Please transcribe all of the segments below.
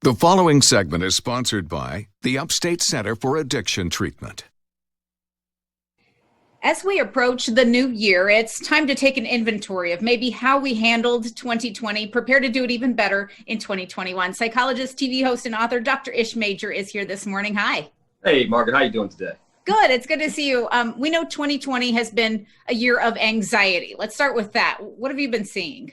The following segment is sponsored by the Upstate Center for Addiction Treatment. As we approach the new year, it's time to take an inventory of maybe how we handled 2020, prepare to do it even better in 2021. Psychologist, TV host, and author Dr. Ish Major is here this morning. Hi. Hey, Margaret. How you doing today? Good. It's good to see you. We know 2020 has been a year of anxiety. Let's start with that. What have you been seeing?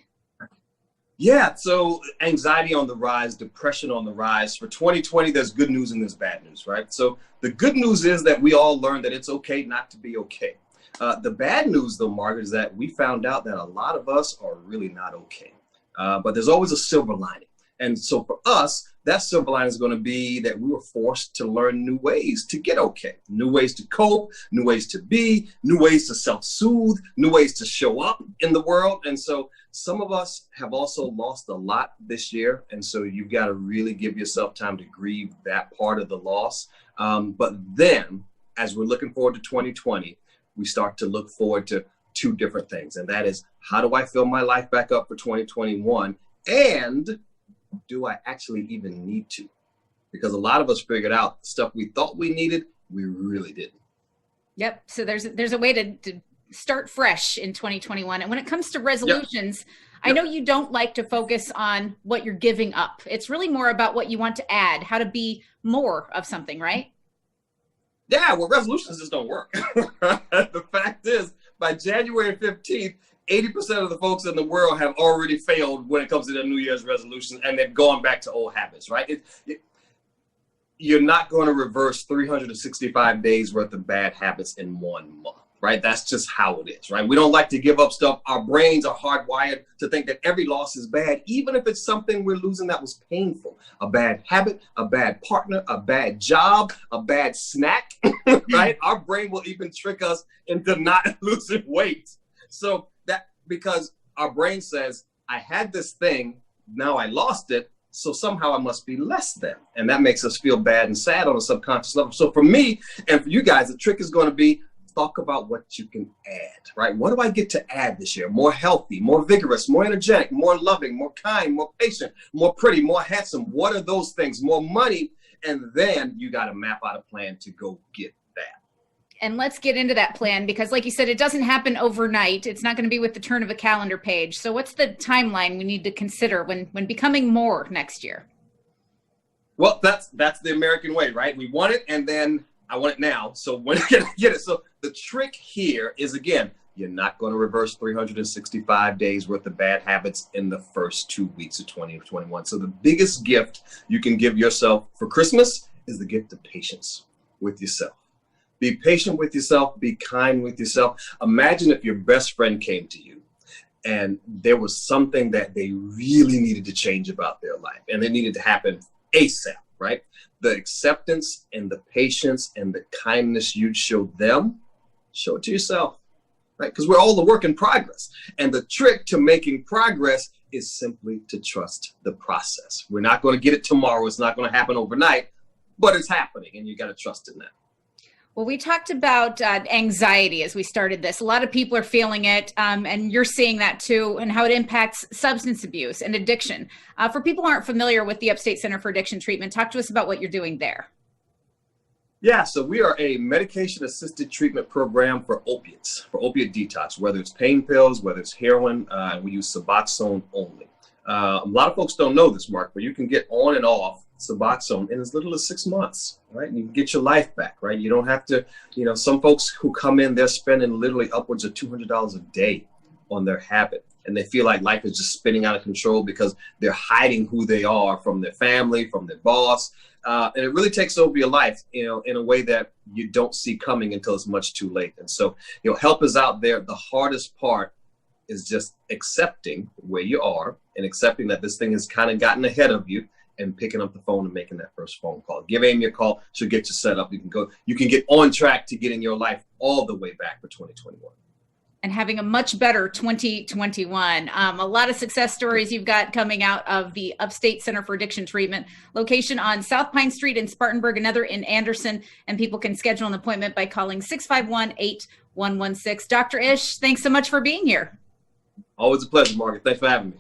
Yeah, so anxiety on the rise, depression on the rise. For 2020, there's good news and there's bad news, right? So the good news is that we all learned that it's okay not to be okay. The bad news, though, Margaret, is that we found out that a lot of us are really not okay. But there's always a silver lining. And so for us, that silver lining is going to be that we were forced to learn new ways to get okay, new ways to cope, new ways to be, new ways to self-soothe, new ways to show up in the world. And so some of us have also lost a lot this year. And so you've got to really give yourself time to grieve that part of the loss. But then as we're looking forward to 2020, we start to look forward to two different things. And that is, how do I fill my life back up for 2021? And do I actually even need to? Because a lot of us figured out stuff we thought we needed, we really didn't. Yep. So there's a way to start fresh in 2021. And when it comes to resolutions, I know you don't like to focus on what you're giving up. It's really more about what you want to add, how to be more of something, right? Yeah, well, resolutions just don't work. The fact is, by January 15th, 80% of the folks in the world have already failed when it comes to their New Year's resolutions, and they've gone back to old habits, right? You're not going to reverse 365 days worth of bad habits in 1 month, right? That's just how it is, right? We don't like to give up stuff. Our brains are hardwired to think that every loss is bad, even if it's something we're losing that was painful. A bad habit, a bad partner, a bad job, a bad snack, right? Our brain will even trick us into not losing weight. So because our brain says, I had this thing, now I lost it, so somehow I must be less than. And that makes us feel bad and sad on a subconscious level. So for me and for you guys, the trick is going to be talk about what you can add, right? What do I get to add this year? More healthy, more vigorous, more energetic, more loving, more kind, more patient, more pretty, more handsome. What are those things? More money. And then you got to map out a plan to go get that. And let's get into that plan because, like you said, it doesn't happen overnight. It's not going to be with the turn of a calendar page. So what's the timeline we need to consider when becoming more next year? Well, that's the American way, right? We want it, and then I want it now. So when can I get it? So the trick here is, again, you're not going to reverse 365 days worth of bad habits in the first 2 weeks of 2021. So the biggest gift you can give yourself for Christmas is the gift of patience with yourself. Be patient with yourself. Be kind with yourself. Imagine if your best friend came to you and there was something that they really needed to change about their life and it needed to happen ASAP, right? The acceptance and the patience and the kindness you'd show them, show it to yourself, right? Because we're all the work in progress. And the trick to making progress is simply to trust the process. We're not going to get it tomorrow. It's not going to happen overnight, but it's happening and you got to trust in that. Well, we talked about anxiety as we started this. A lot of people are feeling it, and you're seeing that too, and how it impacts substance abuse and addiction. For people who aren't familiar with the Upstate Center for Addiction Treatment, talk to us about what you're doing there. Yeah, so we are a medication-assisted treatment program for opiates, for opiate detox, whether it's pain pills, whether it's heroin, and we use Suboxone only. A lot of folks don't know this, Mark, but you can get on and off Suboxone in as little as 6 months, right? And you can get your life back, right? You don't have to, some folks who come in, they're spending literally upwards of $200 a day on their habit. And they feel like life is just spinning out of control because they're hiding who they are from their family, from their boss. And it really takes over your life, in a way that you don't see coming until it's much too late. And so, help is out there. The hardest part is just accepting where you are and accepting that this thing has kind of gotten ahead of you and picking up the phone and making that first phone call. Give Amy a call. She'll get you set up. You can get on track to getting your life all the way back for 2021. And having a much better 2021. A lot of success stories you've got coming out of the Upstate Center for Addiction Treatment, location on South Pine Street in Spartanburg, another in Anderson, and people can schedule an appointment by calling 651-8116. Dr. Ish, thanks so much for being here. Always a pleasure, Margaret. Thanks for having me.